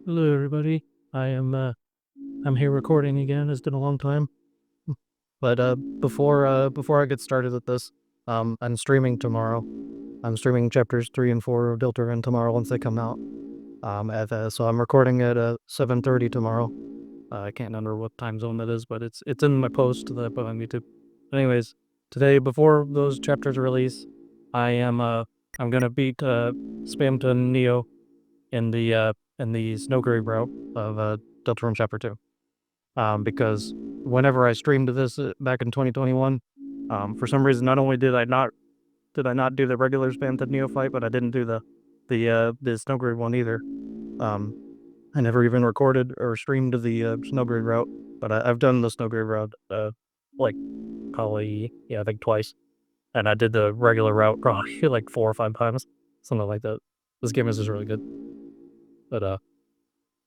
Hello, everybody. I'm here recording again. It's been a long time. But before I get started with this, I'm streaming tomorrow. I'm streaming chapters 3 and 4 of Deltarune tomorrow once they come out. So I'm recording at 7:30 tomorrow. I can't remember what time zone that is, but it's in my post that I put on YouTube. Anyways, today before those chapters release, I'm gonna beat Spamton Neo in the Snowgrave route of Deltarune Chapter 2. Because whenever I streamed this back in 2021, for some reason, not only did I not do the regular Spamton Neo fight, but I didn't do the Snowgrave one either. I never even recorded or streamed the Snowgrave route, but I've done the Snowgrave route like probably I think twice, and I did the regular route probably like 4 or 5 times, something like that. This game is just really good. But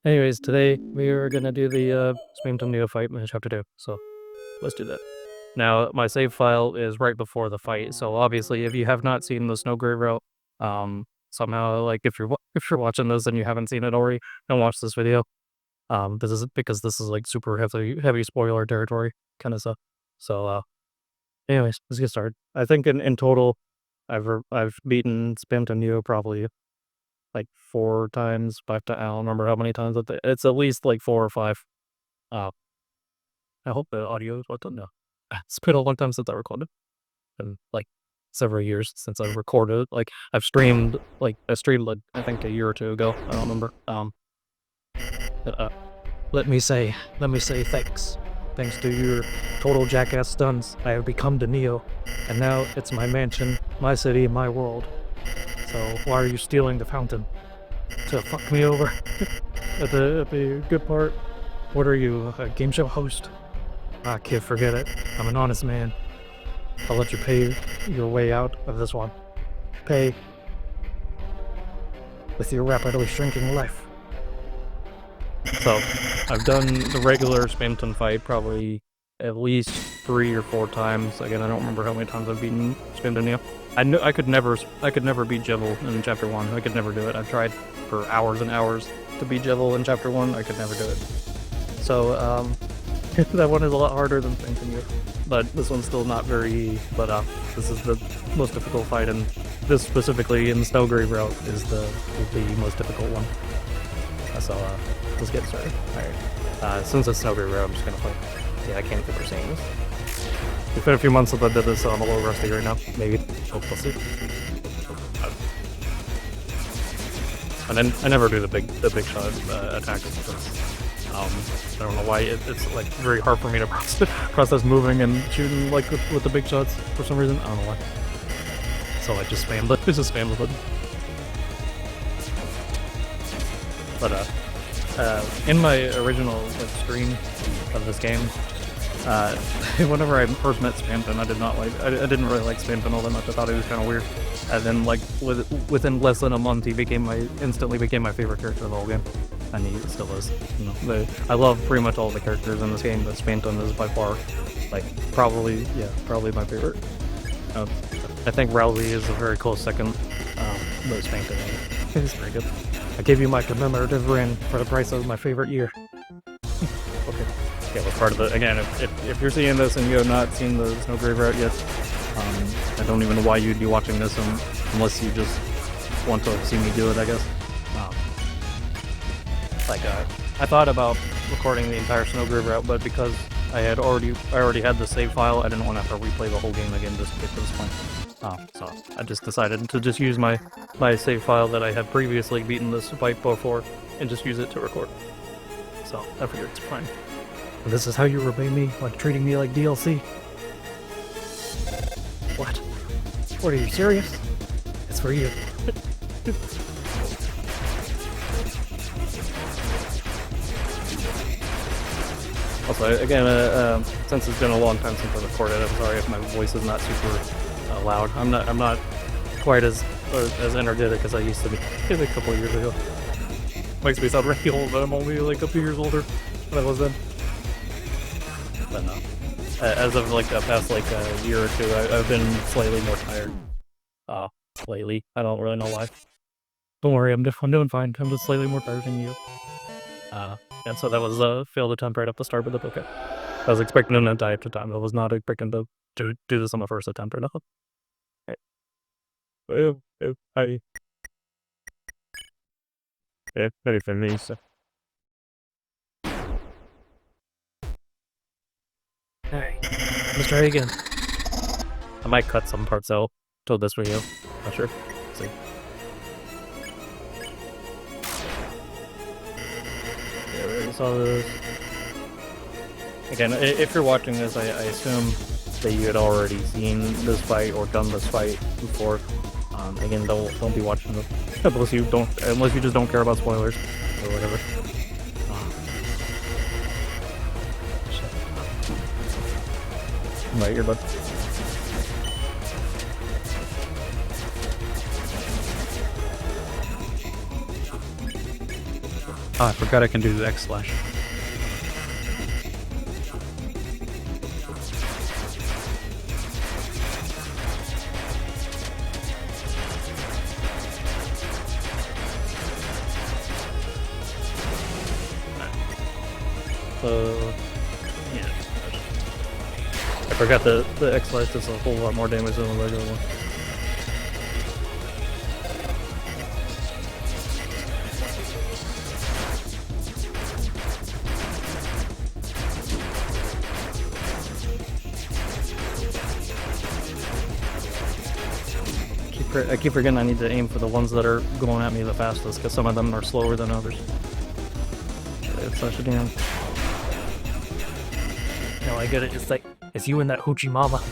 anyways, today we are gonna do the Spamton Neo fight in Chapter 2, so let's do that. Now, my save file is right before the fight, so obviously if you have not seen the Snowgrave route, somehow, like, if you're watching this and you haven't seen it already, don't watch this video. This is because this is like super heavy spoiler territory kind of stuff. So anyways, let's get started. I think in total I've beaten Spamton Neo probably like 4 times, 5 times. I don't remember how many times. It's at least like 4 or 5. I hope the audio is what's on now. It's been a long time since I recorded. And like several years since I've recorded. Like I streamed like I think a year or 2 ago. I don't remember. Let me say thanks. Thanks to your total jackass stunts, I have become the Neo, and now it's my mansion, my city, my world. So why are you stealing the fountain? To fuck me over? at the good part? What are you, a game show host? Ah, kid, forget it. I'm an honest man. I'll let you pay your way out of this one. Pay with your rapidly shrinking life. So, I've done the regular Spamton fight probably at least 3 or 4 times. Again, I don't remember how many times I've beaten Spamton Neo. I knew I could never beat Jevil in Chapter 1. I could never do it. I've tried for hours and hours to beat Jevil in Chapter 1. I could never do it. So, that one is a lot harder than Spamton Neo. But this one's still not very easy. But this is the most difficult fight, and this specifically in the Snowgrave route is the most difficult one. So let's get started. Alright. Since it's Snowgrave route, I'm just gonna play. Yeah, I can't keep saying this. It's been a few months since I did this, so I'm a little rusty right now. Maybe. We'll see. And then I never do the big shot attacks. I don't know why it's like very hard for me to process moving and shooting like with the big shots for some reason. I don't know why. So I just spam the button. But in my original stream of this game, whenever I first met Spamton, I didn't really like Spamton all that much. I thought he was kind of weird. And then like within less than a month, he instantly became my favorite character of the whole game. And he still is. You know, I love pretty much all the characters in this game, but Spamton is by far, like, probably my favorite. I think Rowley is a very close second, but Spamton is very good. I gave you my commemorative ring for the price of my favorite year. Okay. Yeah, we're part of the, again, if you're seeing this and you have not seen the Snowgrave route yet, I don't even know why you'd be watching this unless you just want to see me do it, I guess. I thought about recording the entire Snowgrave route, but because I already had the save file, I didn't want to have to replay the whole game again just to get to this point. So I just decided to just use my save file that I had previously beaten this fight before and just use it to record. So I figured it's fine. And this is how you repay me, like treating me like DLC? What? What, are you serious? It's for you. Also, again, since it's been a long time since I recorded, I'm sorry if my voice is not super loud. I'm not quite as energetic as I used to be a couple of years ago. Makes me sound really old, but I'm only like a few years older than I was then. But no. As of like the past like a year or 2, I've been slightly more tired. Lately, I don't really know why. Don't worry, I'm doing fine. I'm just slightly more tired than you. And so that was a failed attempt right off the start, but okay. I was expecting him to die at the time. I was not expecting to do this on the first attempt or nothing. Very feliz. Alright, let's try again. I might cut some parts out to this video. Not sure. Let's see. Yeah, we already saw this. Again, if you're watching this, I assume that you had already seen this fight or done this fight before. Again, don't be watching this unless you just don't care about spoilers or whatever. My earbud. Oh, I forgot I can do the X slash. Yeah. I forgot the X slash does a whole lot more damage than the regular one. I keep forgetting I need to aim for the ones that are going at me the fastest, because some of them are slower than others. It's such a damn... No, I get it. It's like, it's you and that hoochie mama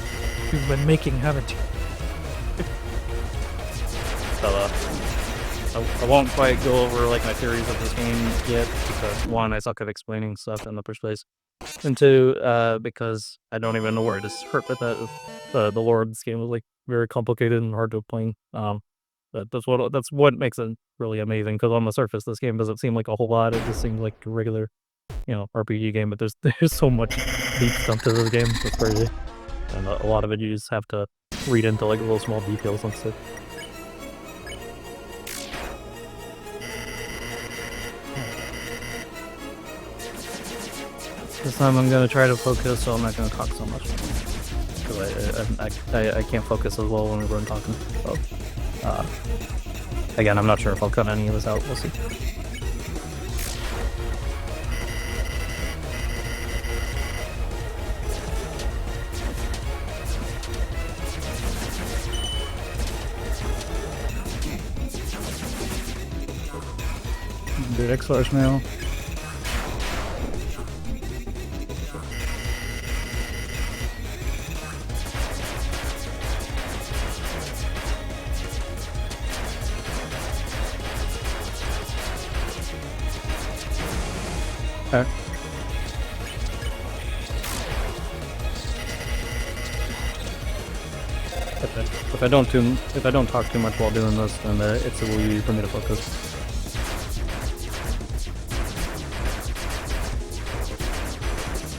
you've been making, haven't you? So, I won't quite go over like my theories of this game yet, because one, I suck at explaining stuff in the first place, and two, because I don't even know where to start with that. The lore of this game is like very complicated and hard to explain. That's what makes it really amazing, because on the surface this game doesn't seem like a whole lot. It just seems like a regular, RPG game, but there's so much deep stuff to this game. It's crazy, and a lot of it you just have to read into like little small details and stuff. This time I'm gonna try to focus, so I'm not gonna talk so much, because I can't focus as well when we're talking. So, again, I'm not sure if I'll cut any of this out. We'll see. Do X slash now. Okay. If I don't talk too much while doing this, then it's a little easy for me to focus.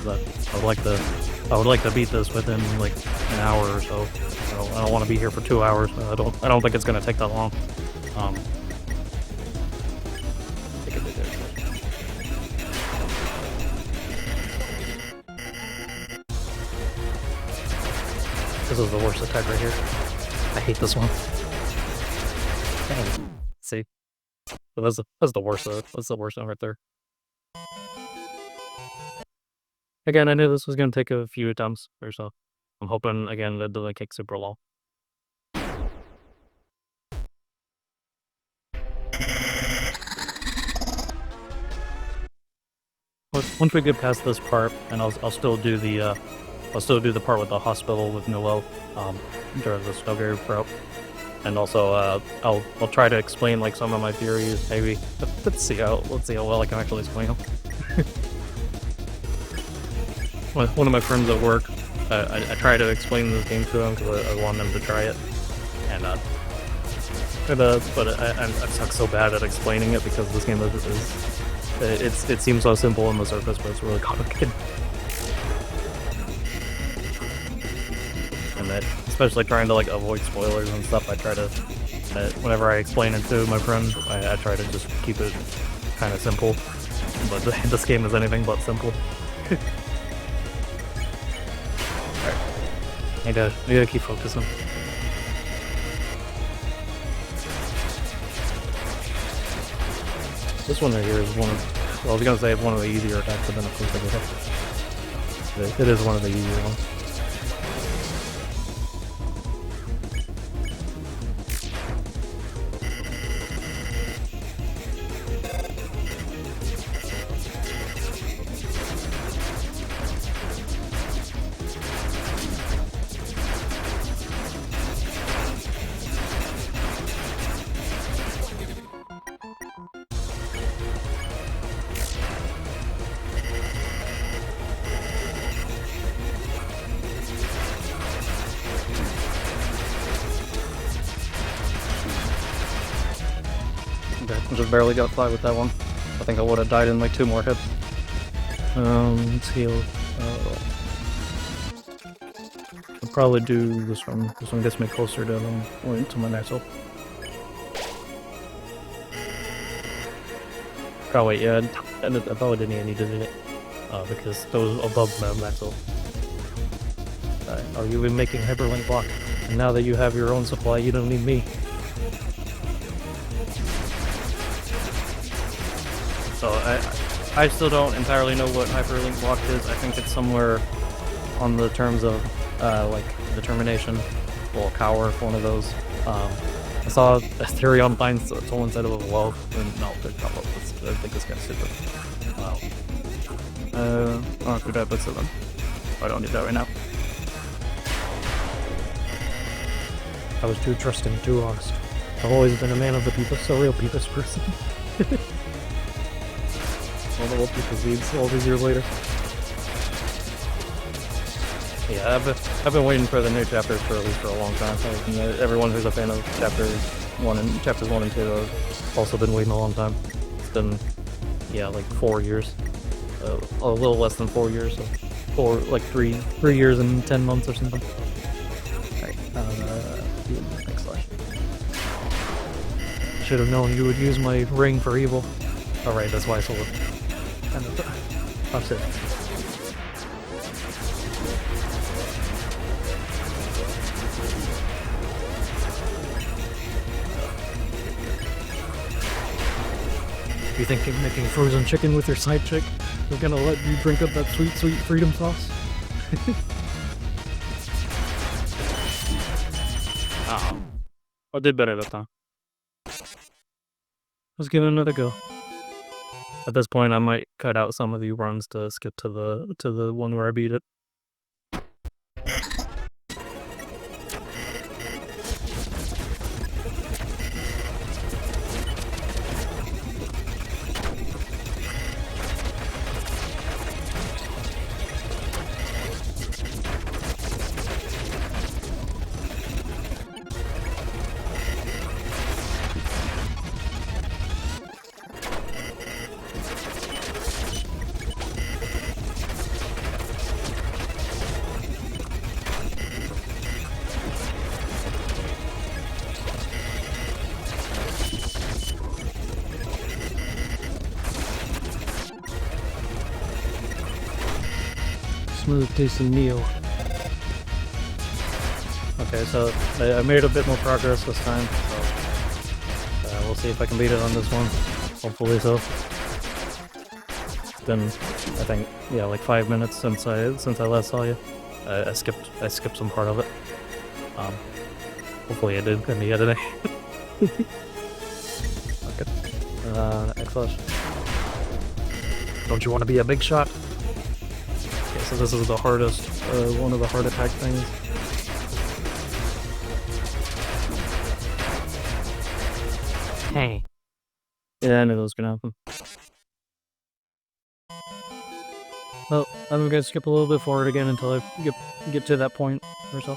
But I would like to beat this within like an hour or so. I don't want to be here for 2 hours. I don't think it's gonna take that long. This is the worst attack right here. I hate this one. See, so that's the worst. That's the worst one right there. Again, I knew this was gonna take a few attempts or so. I'm hoping again that it doesn't take super long. Once we get past this part, and I'll still do the part with the hospital with Noel during the Snowgrave route, and also I'll try to explain like some of my theories. Maybe let's see how well I can actually explain them. One of my friends at work, I try to explain this game to him because I want him to try it, but I suck so bad at explaining it because this game it seems so simple on the surface, but it's really complicated. And that, especially trying to like avoid spoilers and stuff, I try to, whenever I explain it to my friend, I try to just keep it kind of simple. but this game is anything but simple. Alright. I gotta keep focusing. This one right here is one of, well, I was gonna say it's one of the easier attacks, but then of course I get it. It is one of the easier ones. Just barely got by with that one. I think I would have died in like 2 more hits. Let's heal. I'll probably do this one. This one gets me closer to my next ult. Oh wait, yeah, I probably didn't even need to do it. Because those above my max ult. Are you even making hyperlink block? And now that you have your own supply, you don't need me. So I still don't entirely know what hyperlink block is. I think it's somewhere on the terms of like determination or cower, one of those. I saw a theory online, so someone said it was low, and no, it got low. I think this guy's stupid. Wow. I'll do that, but 7. I don't need that right now. I was too trusting, too honest. I've always been a man of the people, so real people's person. All the old people's leads all these years later. Yeah, I've been waiting for the new chapters for at least for a long time. Everyone who's a fan of chapters 1 and 2 have also been waiting a long time. It's been, yeah, like 4 years. A little less than 4 years, so like 3 years and 10 months or something. Alright, next slide. Should have known you would use my ring for evil. Alright, that's why I sold it. And that's it. You think making frozen chicken with your side chick is gonna let you drink up that sweet, sweet freedom sauce? I did better that time. Let's give it another go. At this point, I might cut out some of the runs to skip to the one where I beat it. Smooth tasting meal. Okay, so I made a bit more progress this time, so we'll see if I can beat it on this one. Hopefully so. It's been, I think, yeah, like 5 minutes since I last saw you. I skipped some part of it. Hopefully I did in the editing. Okay. X-Flash. Don't you want to be a big shot? Okay, so this is the hardest, one of the hard attack things. Hey. Yeah, I knew that was gonna happen. Well, I'm gonna skip a little bit forward again until I get to that point or so.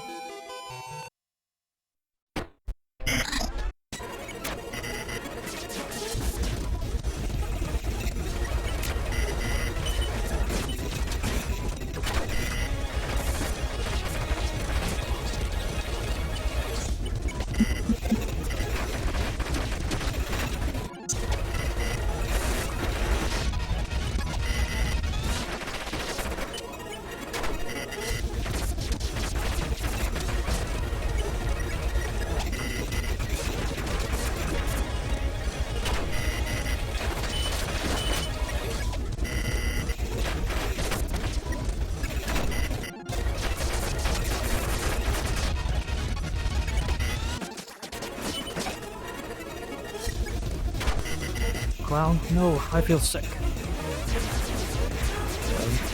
clown. No, I feel sick.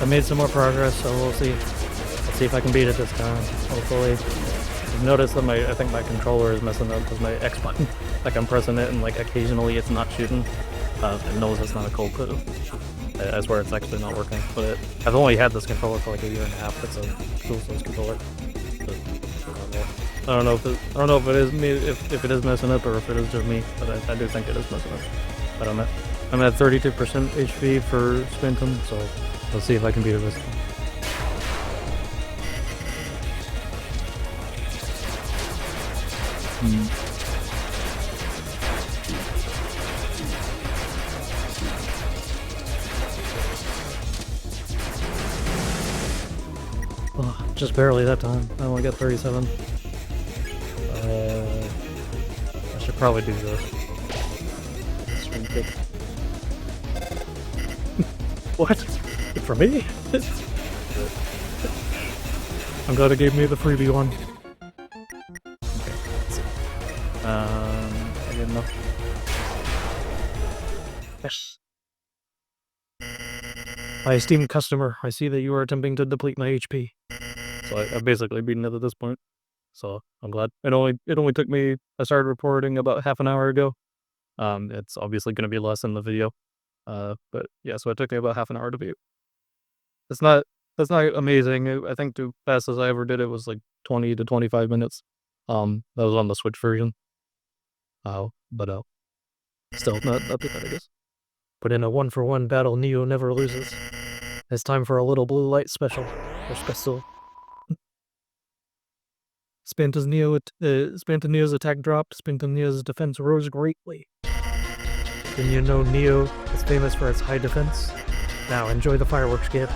I made some more progress, so we'll see. Let's see if I can beat it this time. Hopefully. I've noticed that I think my controller is messing up because my X button, like I'm pressing it and like occasionally it's not shooting. It knows it's not a culprit. I swear it's actually not working. But I've only had this controller for like a year and a half. It's a DualSense controller. But, I don't know if it is me, if it is messing up or if it is just me. But I do think it is messing up. I don't know. I'm at 32% HP for Spinton, so let's see if I can beat it this time. Oh, just barely that time. I only got 37. I should probably do this. What? For me? I'm glad it gave me the freebie one. Okay, let's see. I get enough. Yes. My esteemed customer, I see that you are attempting to deplete my HP. So I've basically beaten it at this point. So I'm glad. It only took me. I started reporting about half an hour ago. It's obviously going to be less in the video. But yeah, so it took me about half an hour to beat. That's not amazing. I think the fastest I ever did it was like 20 to 25 minutes. That was on the Switch version. But still not too bad, I guess. But in a 1-for-1 battle, Neo never loses. It's time for a little blue light special. Or special. Spanta Neo's attack dropped. Spanta Neo's defense rose greatly. Then you know Neo is famous for its high defense. Now enjoy the fireworks, kid.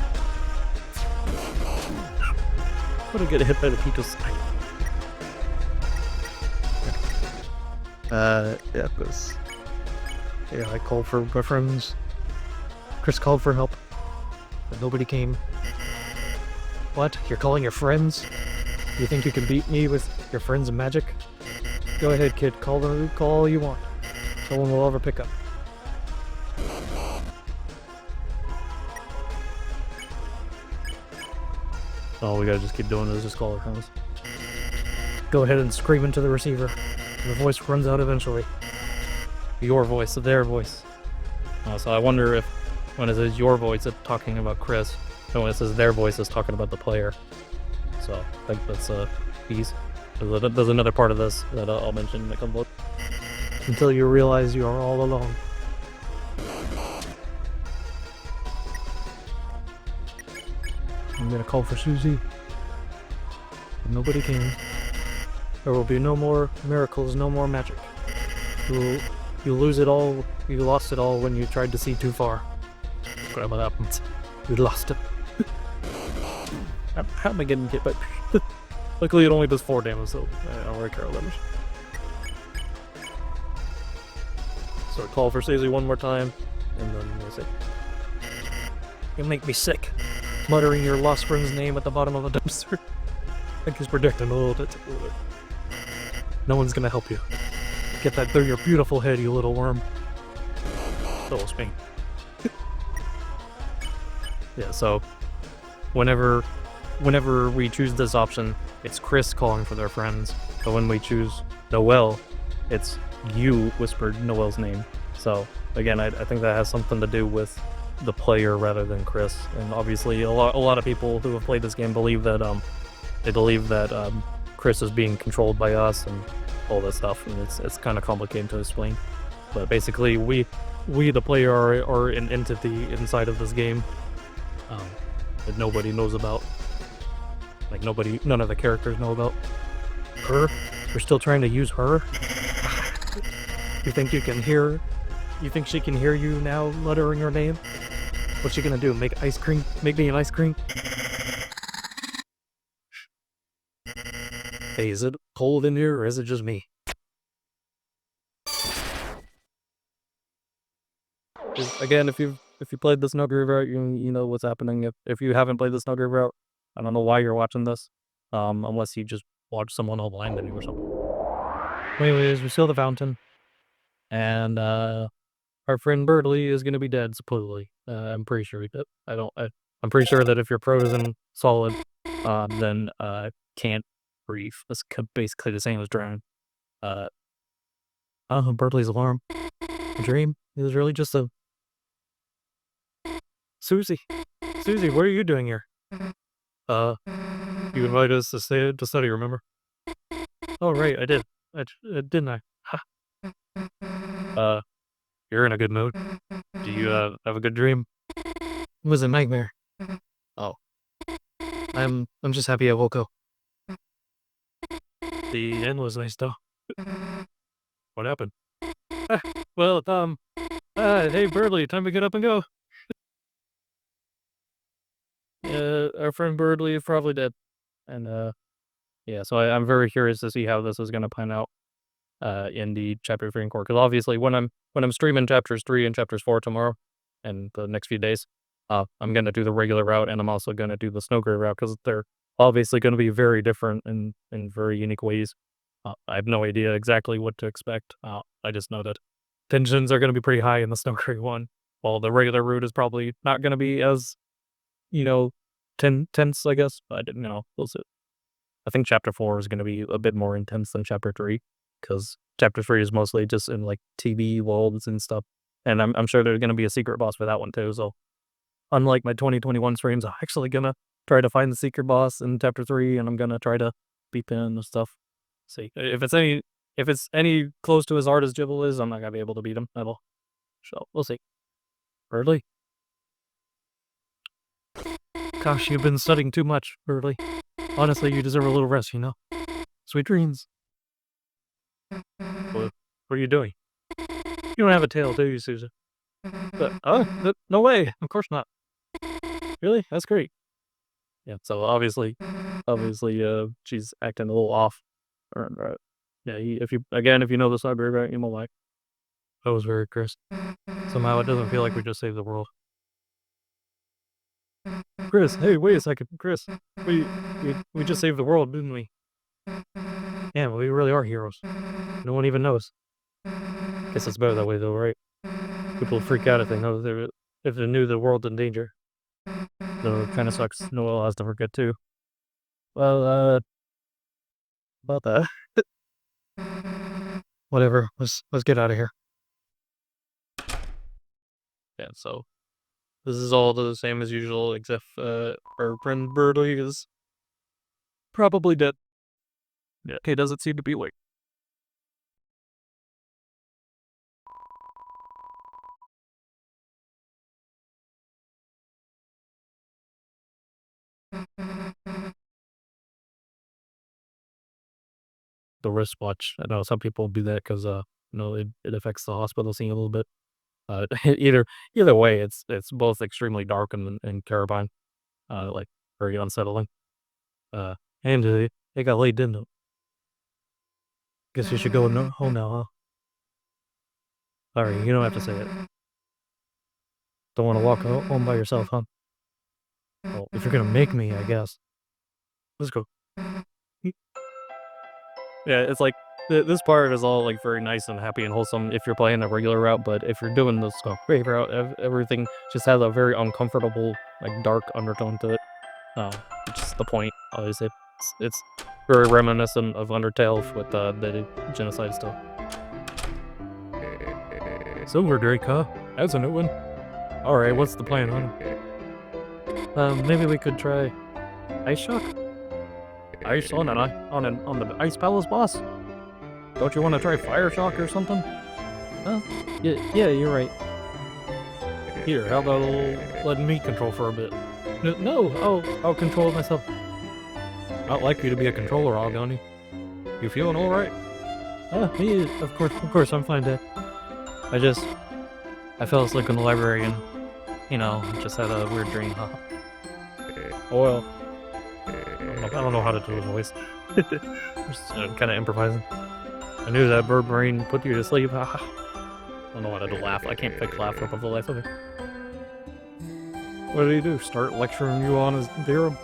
I'm gonna get hit by the Pito's snipe. Yeah, this. Yeah, I called for my friends. Chris called for help, but nobody came. What? You're calling your friends? You think you can beat me with your friends' magic? Go ahead, kid. Call all you want. No one will ever pick up. All we gotta just keep doing is just call our friends. Go ahead and scream into the receiver. The voice runs out eventually. Your voice, their voice. So I wonder if when it says your voice, it's talking about Chris, and when it says their voice, it's talking about the player. So I think that's keys. There's another part of this that I'll mention in a couple. Until you realize you are all alone. I'm gonna call for Susie. But nobody came. There will be no more miracles, no more magic. You lose it all. You lost it all when you tried to see too far. That's what happens. You lost it. How am I getting hit by? Luckily, it only does 4 damage, so I don't really care that much. So I call for Susie one more time, and then I say, "You make me sick." Muttering your lost friend's name at the bottom of a dumpster. I think he's predicting a little bit. No one's gonna help you. Get that through your beautiful head, you little worm. So it's me. Yeah, so whenever we choose this option, it's Chris calling for their friends. But when we choose Noelle, it's you whispered Noelle's name. So again, I think that has something to do with the player rather than Chris. And obviously a lot of people who have played this game believe that Chris is being controlled by us and all that stuff, and it's kind of complicated to explain. But basically we the player are an entity inside of this game that nobody knows about. Like none of the characters know about. Her? You're still trying to use her? You think you can hear? You think she can hear you now muttering her name? What's she gonna do? Make ice cream? Make me an ice cream? Hey, is it cold in here or is it just me? Again, if you played the Snowgrave route, you know what's happening. If you haven't played the Snowgrave route, I don't know why you're watching this, unless you just watch someone online or something. Anyways, we seal the fountain, and our friend Birdley is gonna be dead, supposedly. I'm pretty sure I'm pretty sure that if you're frozen solid, then can't breathe. That's basically the same as drown. Birdley's alarm. A dream? It was really just a... Susie, what are you doing here? You invited us to study, remember? Oh, right, I did. Didn't I? Ha. You're in a good mood. Do you have a good dream? It was a nightmare. Oh. I'm just happy I woke up. The end was nice, though. What happened? Well, hey, Birdley, time to get up and go. Our friend Birdley is probably dead. And, yeah, so I'm very curious to see how this is going to pan out in the Chapter 3 encore. Because obviously, when I'm streaming Chapters 3 and Chapters 4 tomorrow and the next few days, I'm going to do the regular route, and I'm also going to do the Snowgrave route, because they're obviously going to be very different in very unique ways. I have no idea exactly what to expect. I just know that tensions are going to be pretty high in the Snowgrave one, while the regular route is probably not going to be as, tense, I guess. But, we'll see. I think Chapter 4 is going to be a bit more intense than Chapter 3, because Chapter 3 is mostly just in, like, TV worlds and stuff. And I'm sure there's going to be a secret boss for that one, too. So, unlike my 2021 streams, I'm actually going to try to find the secret boss in Chapter 3, and I'm going to try to beat him and stuff. See, if it's any close to as hard as Jibble is, I'm not going to be able to beat him at all. So, we'll see. Birdley? Gosh, you've been studying too much, Birdley. Honestly, you deserve a little rest, Sweet dreams. What are you doing? You don't have a tail, do you, Susan? No way. Of course not. Really? That's great. Yeah, so obviously, she's acting a little off. Yeah, if you know the library, right, you know why. That was very Chris. Somehow it doesn't feel like we just saved the world. Chris, hey, wait a second, Chris. We just saved the world, didn't we? Yeah, we really are heroes. No one even knows. Guess it's better that way, though, right? People freak out if they knew the world's in danger. Though it kind of sucks. Noel has to forget too. Well, about that. Whatever. Let's get out of here. Yeah. So this is all the same as usual, except our friend Birdley is probably dead. Yeah. Okay, doesn't seem to be awake. The wristwatch. I know some people do that because it affects the hospital scene a little bit. Either way, it's both extremely dark and terrifying. Like very unsettling. And it got late, didn't it? Guess you should go home now, huh? Sorry, you don't have to say it. Don't want to walk home by yourself, huh? Well, if you're gonna make me, I guess. Let's go. Yeah, it's like this part is all like very nice and happy and wholesome if you're playing a regular route, but if you're doing the Snowgrave route, everything just has a very uncomfortable, like dark undertone to it. Which is the point, obviously. It's very reminiscent of Undertale with the genocide stuff. Silver Drake, huh? That's a new one. Alright, what's the plan, huh? Maybe we could try Ice Shock? Ice on the Ice Palace boss? Don't you want to try Fire Shock or something? Oh, yeah, you're right. Here, how about letting me control for a bit? No, I'll control it myself. Not like you to be a controller, Algoni. You feeling alright? Yeah, of course, I'm fine, Dad. I fell asleep in the library and, just had a weird dream, huh? Oh well. I don't know how to do a voice. Just kind of improvising. I knew that bird brain put you to sleep. I don't know how to laugh. I can't fake laugh above the life of it. What did he do? Start lecturing you on his theorem?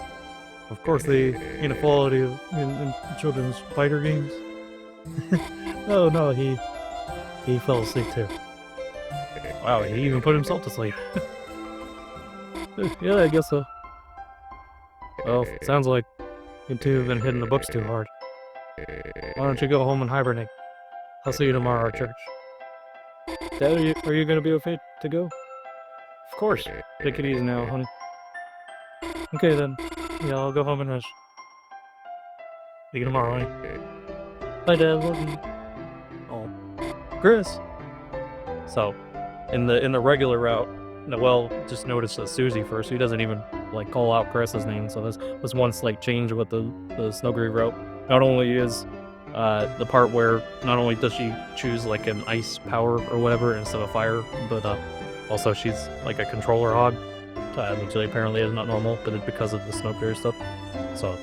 Of course, the inequality in children's fighter games. No, he fell asleep too. Wow, he even put himself to sleep. Yeah, I guess so. Well, sounds like you two have been hitting the books too hard. Why don't you go home and hibernate? I'll see you tomorrow at church. Dad, are you gonna be okay to go? Of course. Take it easy now, honey. Okay then. Yeah, I'll go home and rest. See you tomorrow, honey. Bye, Dad. Love you. Oh, Chris. So, in the regular route, Noel just notices Susie first. He doesn't even like call out Chris's name. So this was one slight change with the Snowgrave route. Not only is the part where not only does she choose like an ice power or whatever instead of fire, but also she's like a controller hog, which apparently is not normal, but it's because of the Snowgrave stuff. So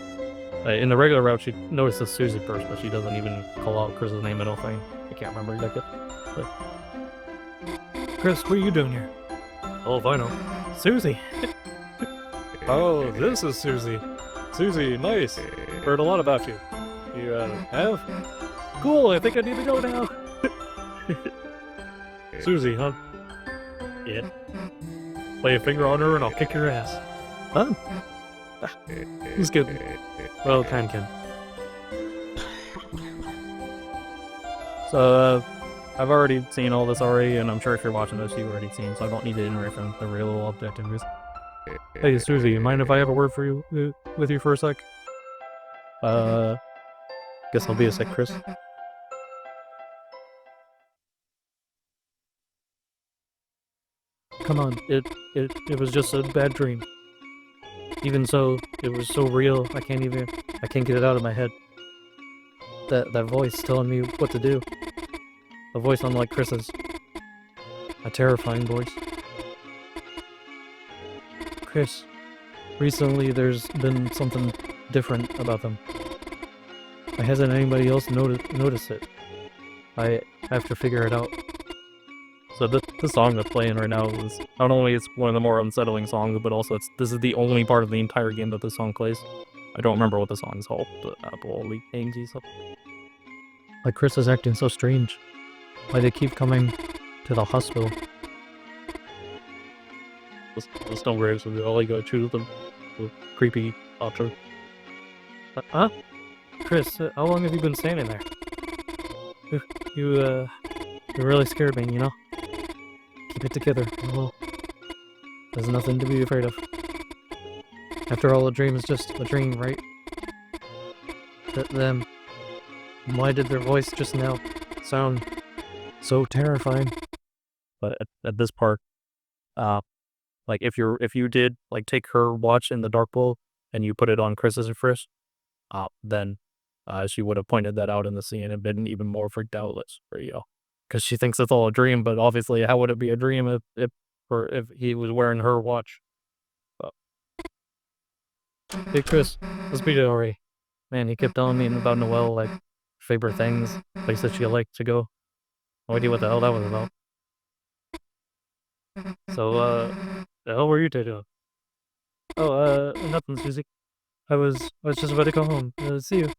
in the regular route, she notices Susie first, but she doesn't even call out Chris's name. I don't think. I can't remember exactly. But Chris, what are you doing here? Oh, if I know. Susie. Oh, this is Susie. Susie, nice. Heard a lot about you. You have? Cool, I think I need to go now. Susie, huh? Yeah. Lay a finger on her and I'll kick your ass. Huh? Who's good? Well, kind kid. So, I've already seen all this already, and I'm sure if you're watching this, you've already seen, so I don't need to iterate from the real objectives. Hey, Susie, you mind if I have a word for you, with you for a sec? Guess I'll be a sec, Chris. Come on, it was just a bad dream. Even so, it was so real, I can't get it out of my head. That voice telling me what to do. A voice unlike Chris's. A terrifying voice. Chris, recently there's been something different about them. Why hasn't anybody else noticed it? I have to figure it out. So the song that's playing right now is not only it's one of the more unsettling songs, but also this is the only part of the entire game that this song plays. I don't remember what the song is called, but like Chris is acting so strange. Why they keep coming to the hospital? The Snowgraves would be all you gotta choose them. The creepy option. Huh? Chris, how long have you been standing there? You really scared me, you know? Keep it together, well, there's nothing to be afraid of. After all, a dream is just a dream, right? Them. Why did their voice just now sound so terrifying? But at this part, like if you did like take her watch in the dark bowl and you put it on Chris's first, then she would have pointed that out in the scene and been even more freaked out for you, because she thinks it's all a dream. But obviously, how would it be a dream if he was wearing her watch? Hey Chris, let's beat it already. Man, he kept telling me about Noelle, like favorite things, places she liked to go. No idea what the hell that was about. So, the hell were you two doing? Oh, nothing, Susie. I was just about to go home. See you.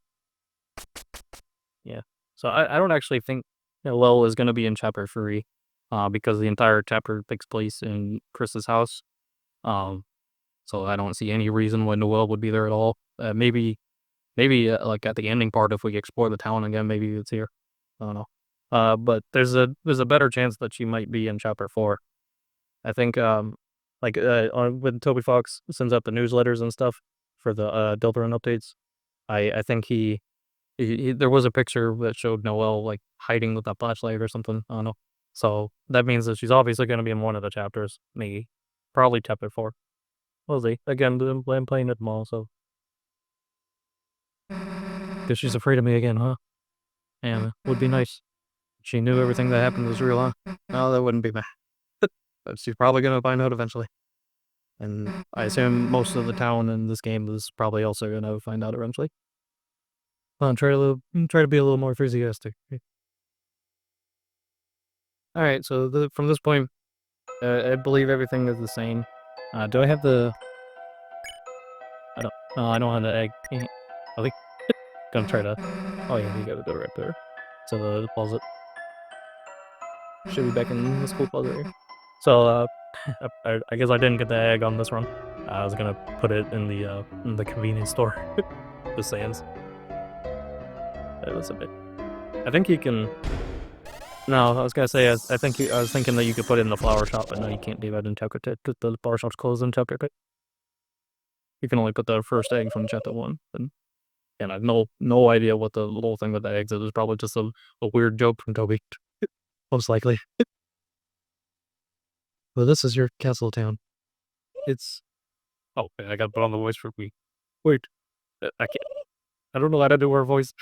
Yeah. So I don't actually think Noelle is gonna be in chapter 3, because the entire chapter takes place in Chris's house. So I don't see any reason why Noelle would be there at all. Maybe like at the ending part, if we explore the town again, maybe it's here. I don't know. But there's a better chance that she might be in chapter 4. I think when Toby Fox sends out the newsletters and stuff for the Deltarune updates, I think he there was a picture that showed Noelle like hiding with that flashlight or something. I don't know. So that means that she's obviously going to be in one of the chapters. Maybe, probably chapter 4. We'll see. Again, I'm playing it tomorrow, so. Guess she's afraid of me again, huh? Yeah, would be nice. She knew everything that happened was real, huh? No, that wouldn't be bad. But she's probably gonna find out eventually. And I assume most of the town in this game is probably also gonna find out eventually. Well, try to be a little more enthusiastic. Alright, so from this point, I believe everything is the same. Do I have the... I don't have the egg. I think... Gonna try to... Oh yeah, you gotta go right there. So the closet. Should be back in the school closet here. So, I guess I didn't get the egg on this run. I was gonna put it in the convenience store. Just saying. It was a bit. I think you can. No, I was gonna say I was thinking that you could put it in the flower shop, but no, you can't do that in chapter 2. The flower shop's closed in chapter 2. You can only put the first egg from chapter 1. And I have no idea what the little thing with the eggs is. It was probably just a weird joke from Toby. Most likely. Well, this is your castle town. It's. Oh, I got to put on the voice for me. Wait. I can't. I don't know how to do her voice.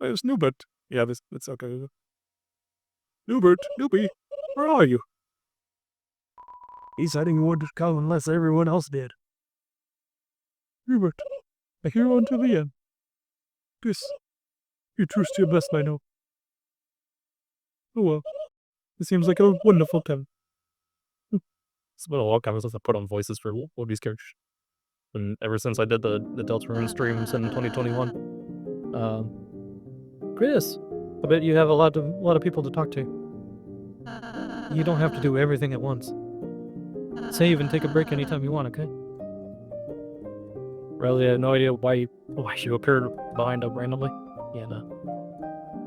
It's Newbert. Yeah, it's okay. Newbie, where are you? He said he wouldn't come unless everyone else did. Newbert, I hear on to the end. This, you truce to your best, I know. Oh well, it seems like a wonderful time. It's been a long time since I put on voices for all these characters. And ever since I did the Deltarune streams in 2021. Chris, I bet you have a lot of people to talk to. You don't have to do everything at once. Save and take a break anytime you want, okay? Really, I had no idea why you appeared behind up randomly. Yeah, no.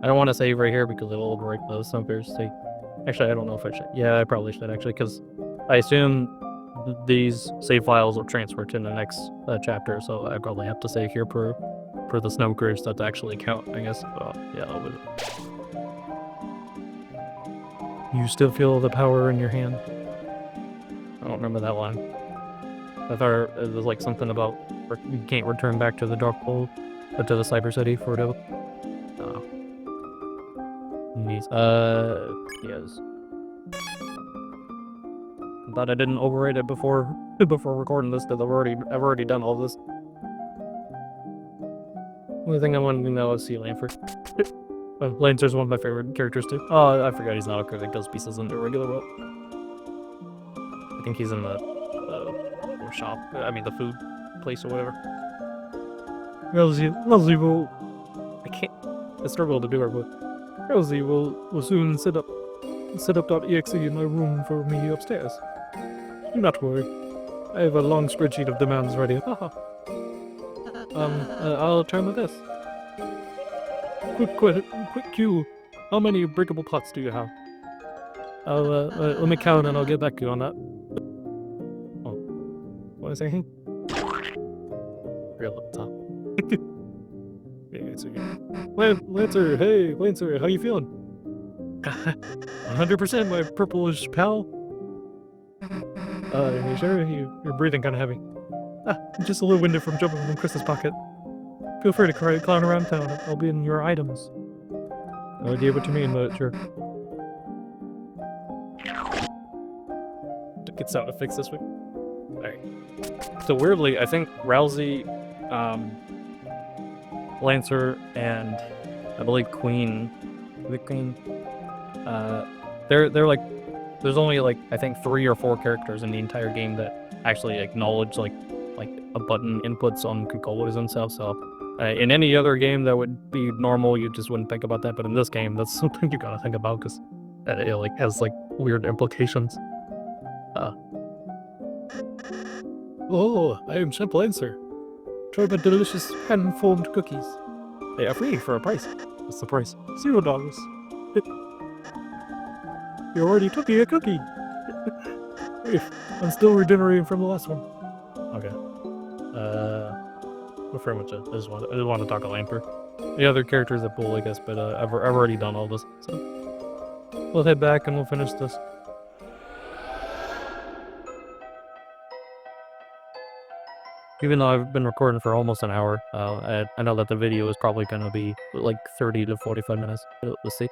I don't want to save right here because it'll overwrite the Snowgrave state. Actually, I don't know if I should. Yeah, I probably should actually, because I assume these save files will transfer to the next chapter, so I probably have to save here for the Snowgraves that actually count, I guess. Yeah, I'll do it. You still feel the power in your hand? I don't remember that line. I thought it was like something about you can't return back to the Dark Pole, but to the Cyber City for whatever. Oh. Yes. I thought I didn't overrate it before recording this, because I've already done all this. Only thing I wanted to know is Sea Lancer. Lancer's one of my favorite characters too. Oh, I forgot he's not a critic. He does pieces in the regular world. I think he's in the shop. I mean the food place or whatever. Rosie will. I can't. I struggle to do her, but Rosie will soon set up .exe in my room for me upstairs. Do not worry. I have a long spreadsheet of demands ready. Haha. I'll try my best. Quick cue. How many breakable pots do you have? Let me count and I'll get back to you on that. Oh. What was I saying? Real up top. Yeah, it's okay. Lancer, hey, Lancer, how you feeling? 100% my purplish pal. You sure? You're breathing kind of heavy. I'm just a little winded from jumping from Chris's pocket. Feel free to clown around town. I'll be in your items. No idea what you mean, but sure. To get sound effects this week. Alright. So weirdly, I think Rousey, Lancer, and I believe Queen. They're like, there's only like I think 3 or 4 characters in the entire game that actually acknowledge like a button inputs on controllers and stuff. So in any other game that would be normal, you just wouldn't think about that. But in this game, that's something you gotta think about because it like has like weird implications. Oh, I am Chef Lancer. Try my delicious hand-formed cookies. They are free for a price. What's the price? $0. You already took me a cookie. I'm still regenerating from the last one. Okay. We're pretty much it. I just want to talk a Lamper. The other characters that pull, I guess, but I've already done all this, so we'll head back and we'll finish this. Even though I've been recording for almost an hour, I know that the video is probably going to be like 30 to 45 minutes. Let's see.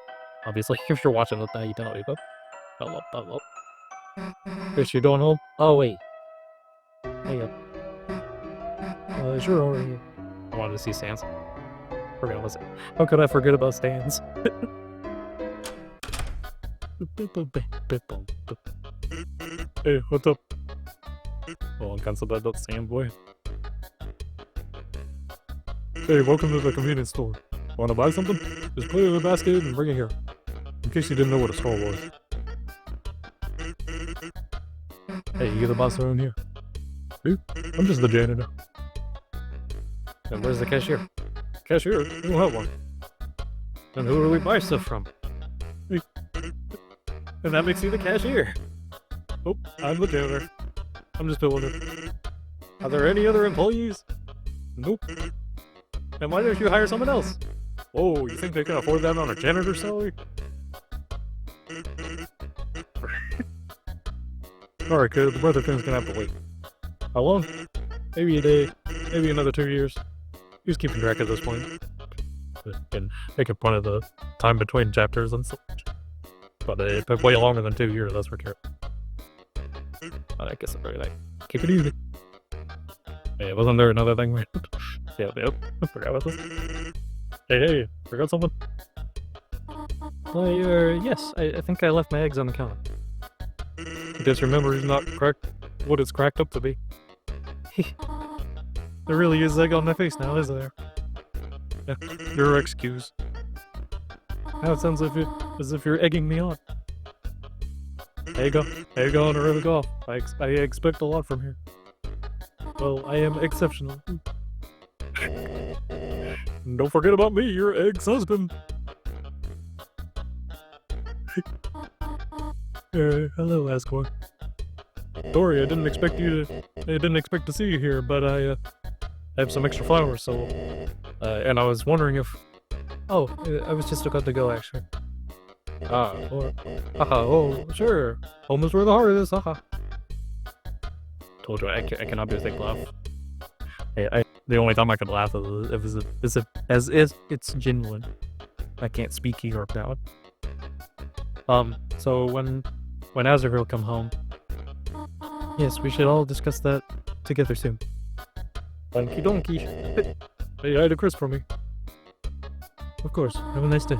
Obviously, if you're watching it now, you don't know. Hello. Chris, you going home? Oh, wait. Hey, sure, how are you? I wanted to see Sans. Forgot about it. How could I forget about Stans? Hey, what's up? Well, I'm cancelled that Sand boy. Hey, welcome to the convenience store. Want to buy something? Just put it in a basket and bring it here. In case you didn't know what a store was. Hey, you the boss around here? Who? I'm just the janitor. And where's the cashier? Cashier? We don't have one. Then who do we buy stuff from? Me. And that makes you the cashier. Oh, I'm the janitor. I'm just filling it. Are there any other employees? Nope. And why don't you hire someone else? Whoa, you think they can afford that on a janitor's salary? Alright, kid, the brother thing's gonna have to wait. How long? Maybe a day, maybe another 2 years. Who's keeping track at this point? And making fun of the time between chapters and such. But it took way longer than 2 years, that's for sure. I guess I'm very like, keep it easy. Hey, wasn't there another thing? Yep, I forgot about this. Hey, forgot something? Yes, I think I left my eggs on the counter. I guess your memory's not correct what it's cracked up to be. There really is egg on my face now, isn't there? Yeah, your excuse. Now it sounds as if you're egging me on. There you go on a really go off. I expect a lot from here. Well, I am exceptional. And don't forget about me, your ex-husband. Hello, Asgore. Sorry, I didn't expect to see you here, but I have some extra flowers, so and I was wondering if Oh, I was just about to go, actually. oh, sure. Home is where the heart is, haha. Told you I cannot do a fake laugh. Hey, the only time I could laugh is if it's genuine. I can't speak Europe now. So when Azrael come home, Yes, we should all discuss that together soon. donkey donkey. Hey, hi to Chris for me. Of course. Have a nice day.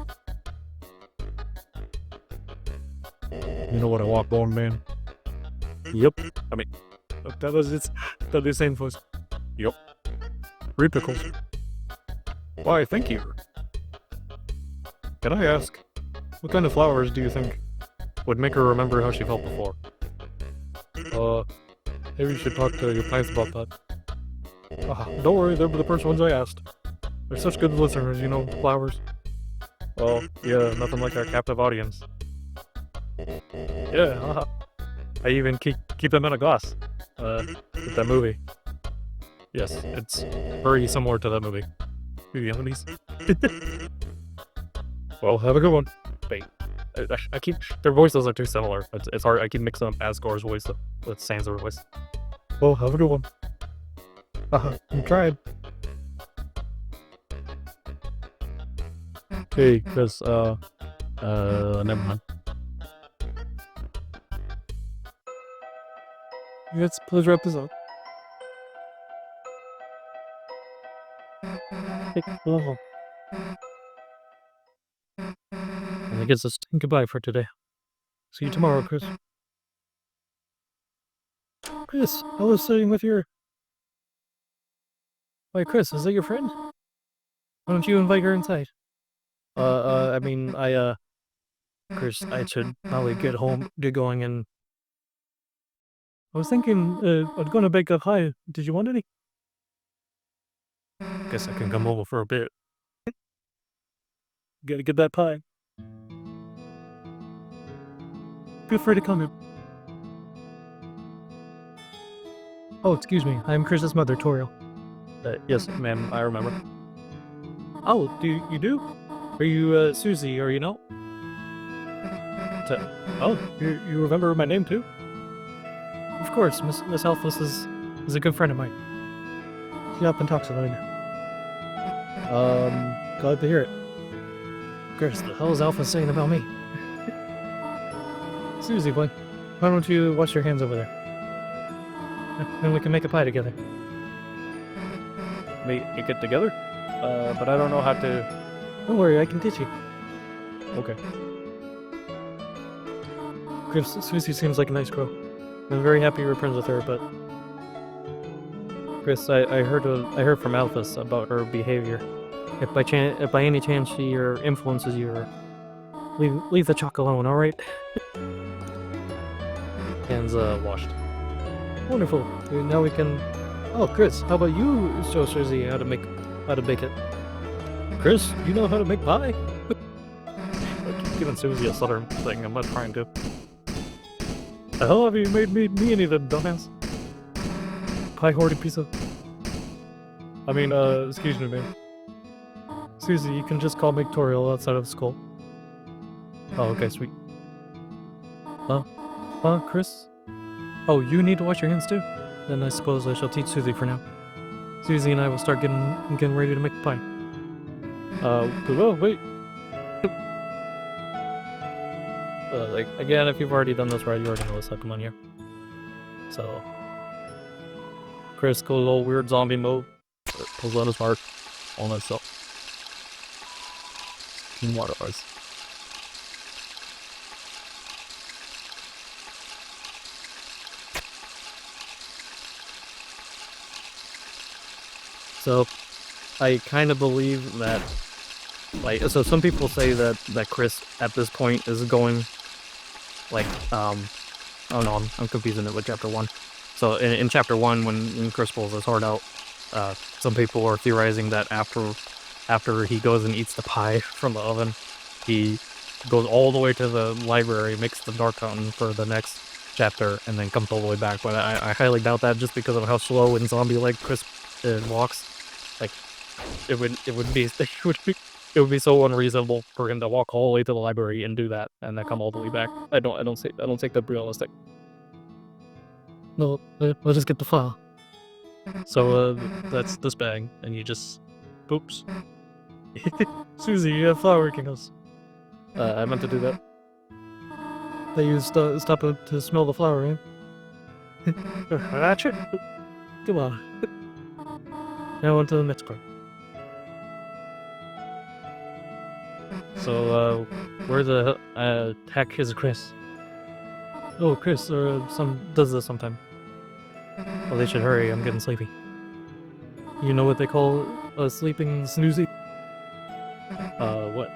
You know what I walk on, man? Yep. I mean, that was the same voice. Yep. 3 pickles. Why, thank you. Can I ask, what kind of flowers do you think would make her remember how she felt before? Maybe you should talk to your plants about that. Don't worry, they're the first ones I asked. They're such good listeners, you know, flowers. Well, yeah, nothing like our captive audience. Yeah, I even keep them in a glass. With that movie. Yes, it's very similar to that movie. Realities. Well, have a good one. Wait, I keep their voices are too similar. It's hard. I keep mixing up Asgore's voice with Sansa's voice. Well, have a good one. I'm trying. Hey, Chris. Never mind. Let's please wrap this up. Hey, hello. And I guess let's say goodbye for today. See you tomorrow, Chris. Chris, I was sitting with your... Wait, Chris, is that your friend? Why don't you invite her inside? Chris, I should probably get going and... I was thinking, I'm gonna bake a pie. Did you want any? Guess I can come over for a bit. Gotta get that pie. Feel free to come in. Oh, excuse me. I'm Chris's mother, Toriel. Yes, ma'am, I remember. Oh, you do? Are you, Susie, or you know? Oh, you remember my name too? Of course, Miss Alphys is a good friend of mine. She often talks about her. Glad to hear it. Chris, the hell is Alpha saying about me? Susie, boy, why don't you wash your hands over there? And we can make a pie together. Make it together? But I don't know how to... Don't worry, I can teach you. Okay. Chris, Susie seems like a nice girl. I'm very happy you're friends with her, but... Chris, I heard from Alphys about her behavior. If by any chance she influences you, leave the chalk alone, alright? Hands washed. Wonderful. Now we can... Oh, Chris, how about you show Susie how to bake it? Chris, you know how to make pie? I keep giving Susie a southern thing. I'm not trying to. The hell have you made me anything, dumbass? Pie hoarding piece of... I mean, excuse me, man. Susie, you can just call me tutorial outside of school. Oh, okay, sweet. Chris? Oh, you need to wash your hands too? Then I suppose I shall teach Susie for now. Susie and I will start getting ready to make the pie. Wait. Again, if you've already done this right, you already know what's happening on here. So, Chris goes a little weird zombie mode. Pulls on his heart. All that stuff. Water ice. So, I kind of believe that, so some people say that Chris at this point is going, oh no, I'm confusing it with chapter 1. So in chapter 1, when Chris pulls his heart out, some people are theorizing that after he goes and eats the pie from the oven, he goes all the way to the library, makes the Dark Fountain for the next chapter, and then comes all the way back. But I highly doubt that, just because of how slow and zombie-like Chris walks. It would be so unreasonable for him to walk all the way to the library and do that, and then come all the way back. I don't think that's realistic. No, we'll just get the file. So that's this bag, and you just, oops. Susie, you have flour candles. I meant to do that. They used stop to smell the flour, right? Ratchet. Come on. Now on to the next part. So, where the heck is Chris? Oh, Chris, does this sometime. Well, they should hurry, I'm getting sleepy. You know what they call a sleeping snoozy? What?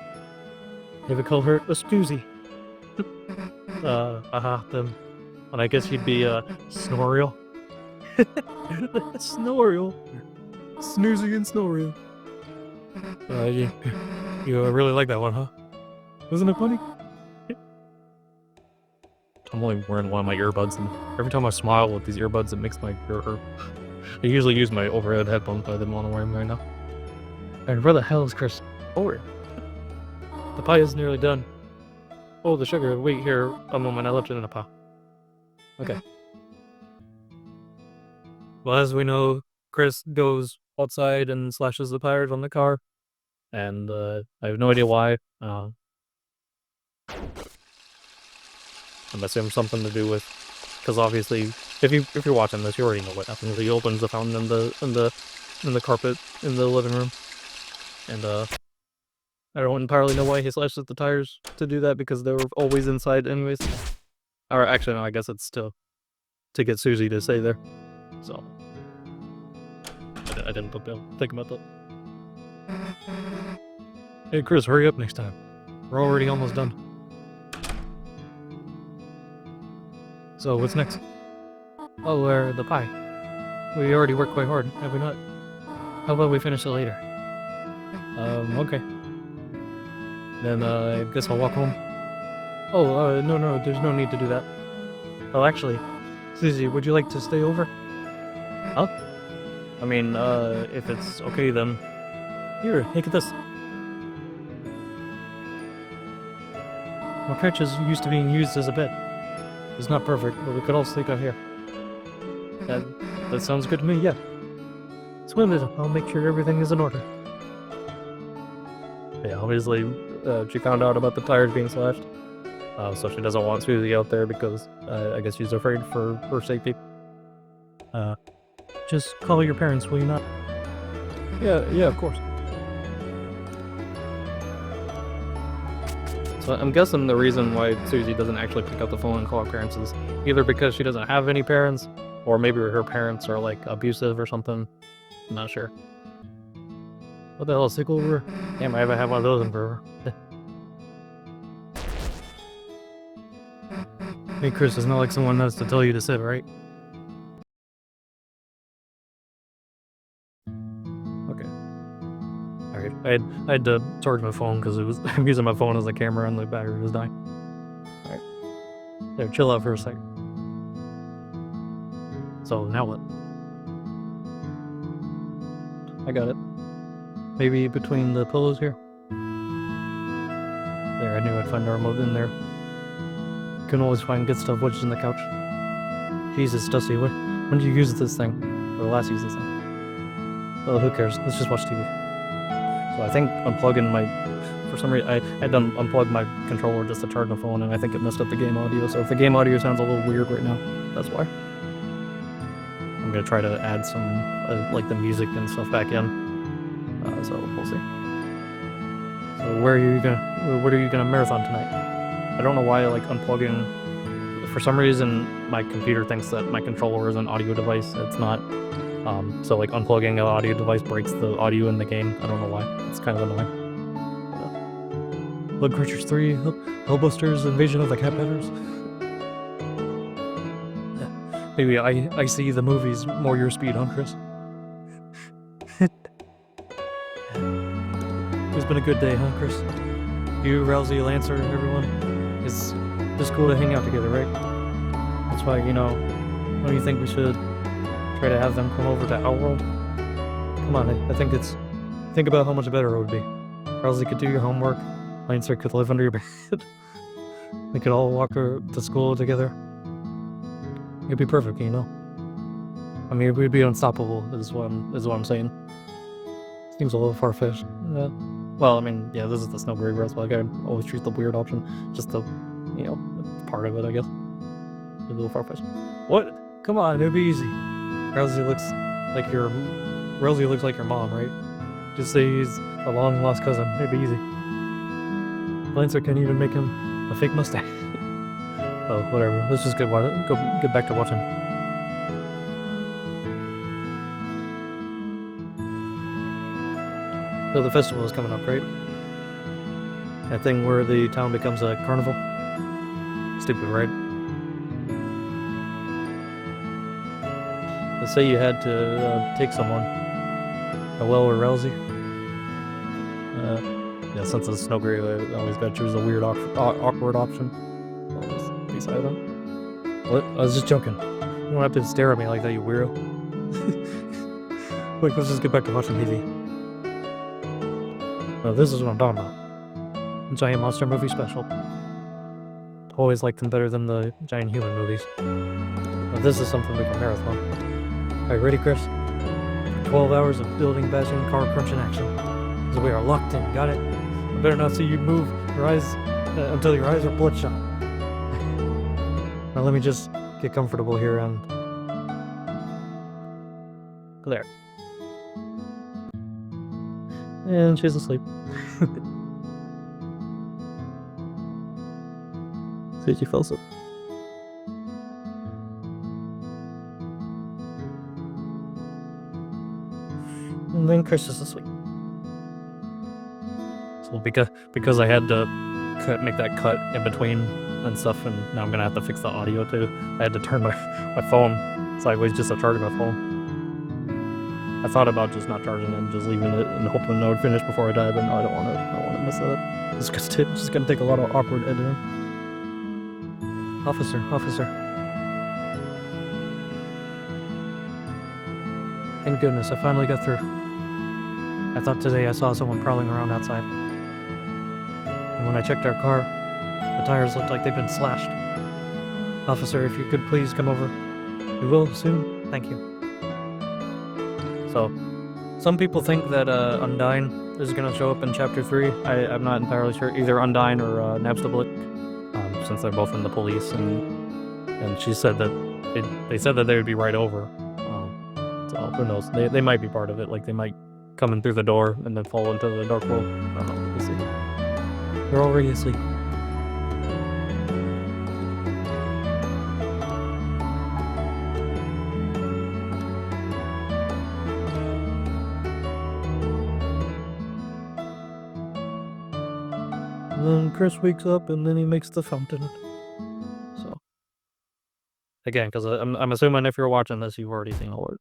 They would call her a snoozy. Then. And I guess he'd be, Snorial. Snorial. Snoozy and Snorial. You really like that one, huh? Wasn't it funny? I'm only wearing one of my earbuds, and every time I smile with these earbuds, it makes my ear hurt. I usually use my overhead headphones, but I didn't want to wear them right now. And where the hell is Chris? Over. The pie is nearly done. Oh, the sugar. Wait here a moment, I left it in a pot. Okay. Well, as we know, Chris goes outside and slashes the tires on the car. And I have no idea why. I'm assuming something to do with, because obviously, if you're watching this, you already know what happens. He opens the fountain in the carpet in the living room, and I don't entirely know why he slashes the tires to do that, because they were always inside anyways. Or actually, no, I guess it's to get Susie to stay there. So I didn't think about that. Hey Chris, hurry up next time. We're already almost done. So what's next? Oh, the pie. We already worked quite hard, have we not? How about we finish it later? Okay. Then I guess I'll walk home. Oh, no, there's no need to do that. Oh, actually, Susie, would you like to stay over? Huh? I mean, if it's okay then. Here, look at this. My couch is used to being used as a bed. It's not perfect, but we could all sleep out here. That sounds good to me, yeah. Swim it, I'll make sure everything is in order. Yeah, obviously, she found out about the tires being slashed. So she doesn't want Susie out there because I guess she's afraid for her safety. Just call your parents, will you not? Yeah, of course. So I'm guessing the reason why Susie doesn't actually pick up the phone and call her parents is either because she doesn't have any parents, or maybe her parents are like abusive or something. I'm not sure. What the hell, sick over? Damn, I haven't had one of those in forever. Hey Chris, it's not like someone has to tell you to sit, right? Sorry, I had to charge my phone because I'm using my phone as a camera and the battery was dying. All right, there, chill out for a sec. So now what? I got it. Maybe between the pillows here. There, I knew I'd find a remote in there. Can always find good stuff wedged in the couch. Jesus, Dusty, when did you use this thing? Or last use this thing? Well, who cares? Let's just watch TV. So I think unplugging for some reason, I had to unplug my controller just to charge my phone, and I think it messed up the game audio. So if the game audio sounds a little weird right now, that's why. I'm gonna try to add some like the music and stuff back in. So we'll see. So what are you gonna marathon tonight? I don't know why like unplugging. For some reason, my computer thinks that my controller is an audio device. It's not. So like unplugging an audio device breaks the audio in the game. I don't know why. It's kind of annoying. Blood Crunchers 3, Hellbusters, Invasion of the Cat Batters. Maybe I see the movies more your speed, huh, Chris? It's been a good day, huh, Chris? You, Rousey, Lancer, everyone. It's just cool to hang out together, right? That's why, don't you think we should try to have them come over to our world? Come on, I think about how much better it would be. Rousey could do your homework, Lancer could live under your bed. We could all walk to school together. It'd be perfect, I mean, we'd be unstoppable, is what I'm saying. Seems a little far-fetched. Well, I mean, yeah, this is the Snowgrave route, so like, I always choose the weird option, just the, part of it, I guess. It's a little far-fetched. What? Come on, it'd be easy. Rousey looks like your mom, right? Just say he's a long-lost cousin. It'd be easy. Lancer can even make him a fake mustache. Oh, whatever. Let's just get back to watching. So the festival is coming up, right? That thing where the town becomes a carnival? Stupid, right? Let's say you had to take someone. Noelle or Rousey. Yeah, since it's Snowgrave, I always gotta choose a weird, awkward option. Beside them. What? I was just joking. You don't have to stare at me like that, you weirdo. Wait, let's just get back to watching TV. Now, this is what I'm talking about. Giant monster movie special. Always liked them better than the giant human movies. Now, this is something we can marathon. Alright, ready, Chris? 12 hours of building, bashing, car crunching action. Because we are locked in, got it? I better not see you move your eyes until your eyes are bloodshot. Now let me just get comfortable here and... There. And she's asleep. See, she fell asleep. And then Chris is asleep. So because I had to make that cut in between and stuff, and now I'm gonna have to fix the audio too. I had to turn my phone sideways just to charge my phone. I thought about just not charging it and just leaving it and hoping I would finish before I die, but no, I don't want to miss that. It's just gonna take a lot of awkward editing. Officer. Thank goodness, I finally got through. I thought today I saw someone prowling around outside. And when I checked our car, the tires looked like they'd been slashed. Officer, if you could please come over. We will soon. Thank you. So, some people think that Undyne is going to show up in Chapter 3. I'm not entirely sure. Either Undyne or Nabstablik, since they're both in the police. And she said that they said that they would be right over. So, who knows? They might be part of it. Like, they might come in through the door and then fall into the dark world. I don't know. We'll see. They're already asleep. And then Chris wakes up and then he makes the fountain. So, again, because I'm assuming if you're watching this, you've already seen all of it.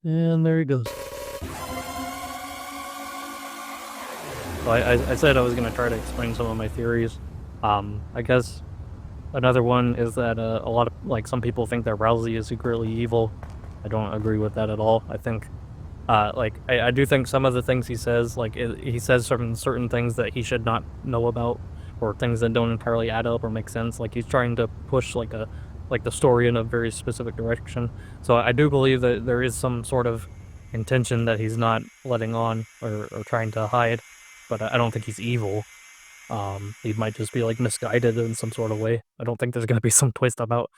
And there he goes. So I said I was gonna try to explain some of my theories. I guess another one is that a lot of some people think that Rousey is secretly evil. I don't agree with that at all. I think I do think some of the things he says, he says certain things that he should not know about, or things that don't entirely add up or make sense. Like he's trying to push the story in a very specific direction. So I do believe that there is some sort of intention that he's not letting on or trying to hide, but I don't think he's evil. He might just be misguided in some sort of way. I don't think there's gonna be some twist about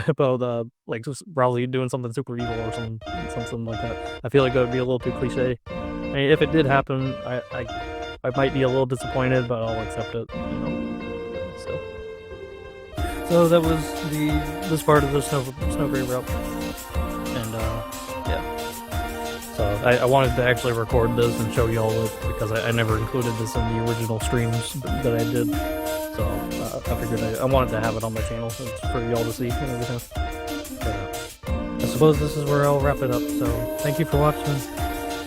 about just Rowley doing something super evil or something like that. I feel like that would be a little too cliche. I mean, if it did happen, I might be a little disappointed, but I'll accept it. So that was this part of the Snowgrave route, and yeah. So I wanted to actually record this and show y'all it because I never included this in the original streams that I did. So I figured I wanted to have it on my channel for y'all to see and everything. But, I suppose this is where I'll wrap it up. So thank you for watching,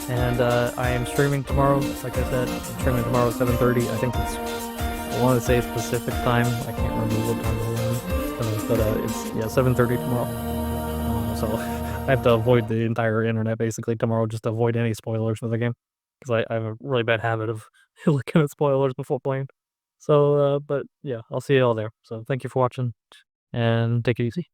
and I am streaming tomorrow. Like I said, I'm streaming tomorrow at 7:30. I think I want to say Pacific time. I can't remember what time it is, but it's 7:30 tomorrow. So I have to avoid the entire internet basically tomorrow just to avoid any spoilers for the game because I have a really bad habit of looking at spoilers before playing. So, but yeah, I'll see you all there. So thank you for watching and take it easy.